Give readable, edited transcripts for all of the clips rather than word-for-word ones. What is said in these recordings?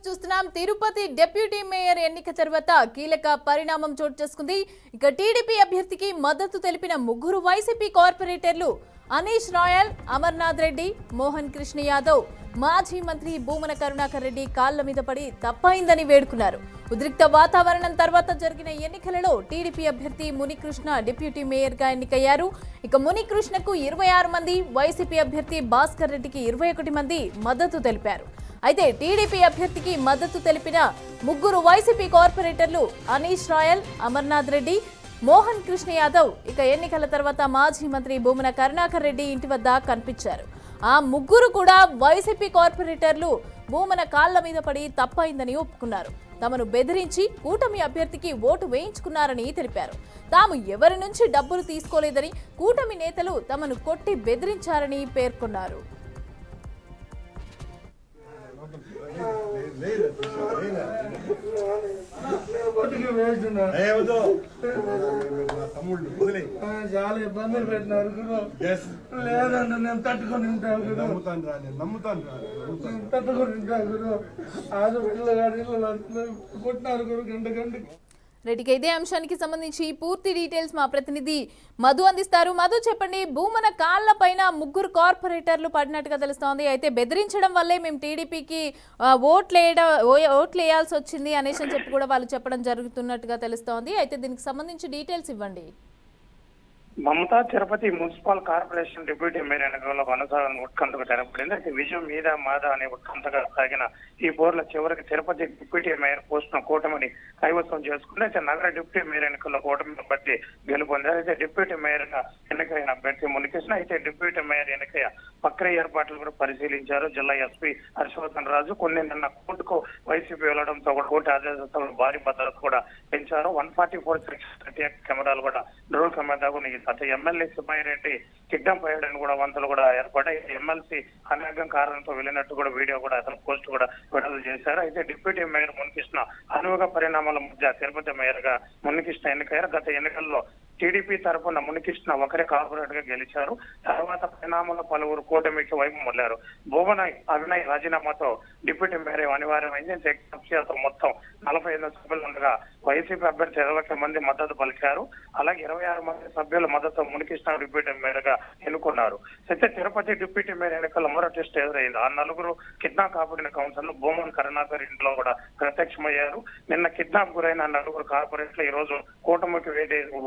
చూస్తున్నాం. Tirupati deputy mayor ఎన్నిక తర్వాత కీలక పరిణామం చోటు చేసుకుంది. ఇక టీడీపీ అభ్యర్థికి మద్దతు తెలిపిన ముగ్గురు వైసీపీ కార్పొరేటర్లు అనీష్ రాయల్, అమర్నాథ్ రెడ్డి, మోహన్ కృష్ణ యాదవ్ మాజీ మంత్రి భూమన కరుణాకర్ రెడ్డి కాళ్ల మీద పడి తప్పైందని వేడుకున్నారు. ఉద్రిక్త వాతావరణం తర్వాత జరిగిన ఎన్నికలలో టీడీపీ అభ్యర్థి మునికృష్ణ డిప్యూటీ మేయర్ గా ఎన్నికయ్యారు. ఇక మునికృష్ణకు 26 మంది, వైసీపీ అభ్యర్థి భాస్కర్ రెడ్డికి 21 మంది మద్దతు తెలిపారు. అయితే టీడీపీ అభ్యర్థికి మద్దతు తెలిపిన ముగ్గురు వైసీపీ కార్పొరేటర్లు అనీష్ రాయల్, అమర్నాథ్ రెడ్డి, మోహన్ కృష్ణ యాదవ్ ఇక ఎన్నికల తర్వాత మాజీ మంత్రి భూమన కరుణాకర్ రెడ్డి ఇంటి వద్ద కనిపించారు. ఆ ముగ్గురు కూడా వైసీపీ కార్పొరేటర్లు భూమన కాళ్ల మీద పడి తప్పైందని ఒప్పుకున్నారు. తమను బెదిరించి కూటమి అభ్యర్థికి ఓటు వేయించుకున్నారని తెలిపారు. తాము ఎవరి నుంచి డబ్బులు తీసుకోలేదని, కూటమి నేతలు తమను కొట్టి బెదిరించారని పేర్కొన్నారు. చాలా ఇబ్బందులు పెట్టినారు లేదంటే నేను తట్టుకొని ఉంటాను తట్టుకొని ఉంటాను ఆరు పిల్లగాడి కొట్టినారు గంటకి. రెడ్డికి ఇదే అంశానికి సంబంధించి పూర్తి డీటెయిల్స్ మా ప్రతినిధి మధు అందిస్తారు. మధు, చెప్పండి. భూమన కాళ్ల పైన ముగ్గురు కార్పొరేటర్లు పడినట్టుగా తెలుస్తోంది. అయితే బెదిరించడం వల్లే మేము టీడీపీకి ఓట్లు వేయాల్సి వచ్చింది అనేసి అని చెప్పి కూడా వాళ్ళు చెప్పడం జరుగుతున్నట్టుగా తెలుస్తోంది. అయితే దీనికి సంబంధించి డీటెయిల్స్ ఇవ్వండి. Mamata Tirupati municipal corporation deputy mayor ఎన్నికల్లో కొనసాగని ఉత్కంఠకు తెరపడింది. అయితే విజయం మీద మాద అనే ఉత్కంఠగా సాగిన ఈ పోర్ల చివరికి తిరుపతి డిప్యూటీ మేయర్ పోస్టును కూటమిని కైవసం చేసుకుంది. అయితే నగర డిప్యూటీ మేయర్ ఎన్నికల్లో కూటమి అభ్యర్థి గెలుపొందారు. అయితే డిప్యూటీ మేయర్ గా ఎన్నికైన అభ్యర్థి మునికృష్ణ. అయితే డిప్యూటీ మేయర్ ఎన్నికయ్య ప్రక్రియ ఏర్పాట్లు కూడా పరిశీలించారు జిల్లా ఎస్పీ హర్షవర్ధన్ రాజు. కొన్ని నిన్న కోర్టుకు వైసీపీ వెళ్లడంతో కూడా కోర్టు ఆదేశాలతో భారీ భద్రత కూడా పెంచారు. 144 సెక్షన్ 38 కెమెరాలు కూడా డ్రోన్ కెమెరా అటు ఎమ్మెల్యే సుబ్బారెడ్డి కిడ్నాప్ అయ్యాడని కూడా వంతులు కూడా ఏర్పడ్డాయి. ఎమ్మెల్సీ అనాగం కారణంతో వెళ్ళినట్టు కూడా వీడియో కూడా అతను పోస్ట్ కూడా విడుదల చేశారు. అయితే డిప్యూటీ మేయర్ మునికృష్ణ అనువుగా పరిణామాల మధ్య తిరుపతి మేయర్ గా మునికృష్ణ ఎన్నికయ్యారు. గత ఎన్నికల్లో టీడీపీ తరఫున మునికృష్ణ ఒకరే కార్పొరేటర్ గా గెలిచారు. తర్వాత పరిణామంలో పలువురు కూటమికి వైపు మళ్లారు. భూమన అవినయ్ రాజీనామాతో డిప్యూటీ మేయర్ అనివార్యమైంది. మొత్తం 45 సభ్యులు ఉండగా వైసీపీ అభ్యర్థి 20 మంది మద్దతు పలికారు. అలాగే 26 మంది సభ్యుల మద్దతు మునికృష్ణ డిప్యూటీ మేయర్ గా ఎన్నుకున్నారు. అయితే తిరుపతి డిప్యూటీ మేయర్ ఎన్నికల్లో మరో టెస్ట్ ఎదురైంది. ఆ నలుగురు కిడ్నాప్ కాబడిన కౌన్సిల్ భూమన్ కరుణాకర్ ఇంట్లో కూడా ప్రత్యక్షమయ్యారు. నిన్న కిడ్నాప్ గురైన నలుగురు కార్పొరేట్లు ఈ రోజు కూటమికి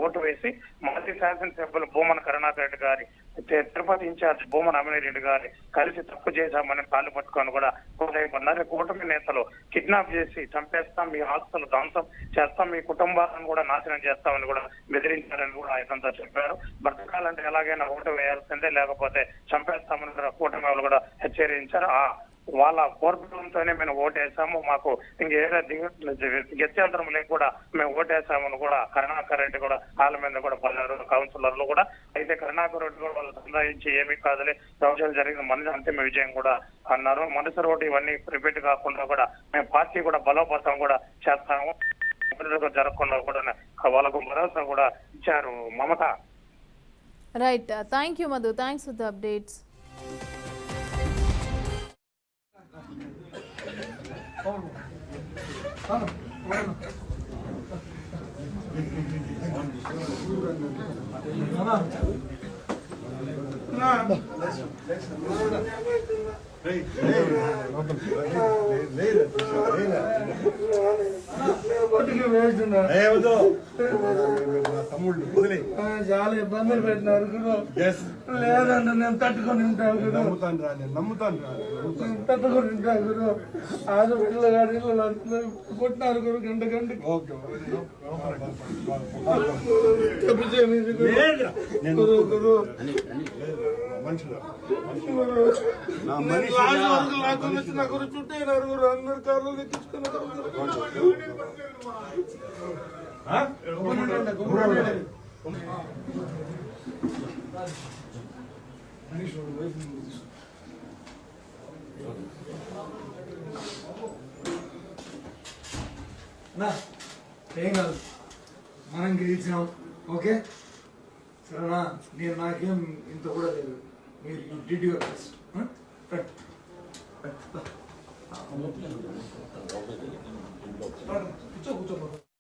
ఓటు వేసి మాజీ శాసనసభ్యులు భూమన కరుణాకర్ రెడ్డి గారి, తిరుపతి ఇన్ఛార్జ్ భూమన అమిని రెడ్డి గారి కలిసి తప్పు చేశామని కాళ్ళు పట్టుకొని కూడా కోదైపన్నారు. కూటమి నేతలు కిడ్నాప్ చేసి చంపేస్తాం, మీ ఆస్తులు ధ్వంసం చేస్తాం, మీ కుటుంబాలను కూడా నాశనం చేస్తామని కూడా బెదిరించారని కూడా ఆయనంతా చెప్పారు. బ్రతకాలంటే ఎలాగైనా ఓటు వేయాల్సిందే, లేకపోతే చంపేస్తామని కూడా కూటమి వాళ్ళు కూడా హెచ్చరించారు. వాళ్ళ కోర్పులంతోనే మేము ఓటేసాము, మాకు ఇంకేదో గత్యంతరం లేక కూడా మేము ఓటేసామని కూడా కరుణాకర్ రెడ్డి కూడా వాళ్ళ మీద కూడా పడ్డారు కౌన్సిలర్లు కూడా. అయితే కరుణాకర్ రెడ్డి కూడా వాళ్ళు సంధాయించి ఏమీ కాదులే, ప్రవచనం జరిగిన మన అంతిమ విజయం కూడా అన్నారు. మనసు రోడ్డు ఇవన్నీ రిపీట్ కాకుండా కూడా మేము పార్టీ కూడా బలోపేతం కూడా చేస్తాము, జరగకుండా కూడా వాళ్ళకు భరోసా కూడా ఇచ్చారు Mamata. Right, thank you Madhu, thanks for the updates. చాలా ఇబ్బందులు పెట్టినారు లేదంటే నేను తట్టుకొని ఉంటాను తట్టుకొని ఉంటాను ఆరు పిల్లగాడి కొట్టినారు గంటకి. చుట్టైనారు అందరు కార్లు ఎక్కించుకున్నారు. ఏం కాదు, మనం గెలిచినాం. ఓకే సరేనా, నేను నాకేం ఇంత కూడా లేదు. మీరు డిడ్ యువర్ బెస్ట్. ఓకే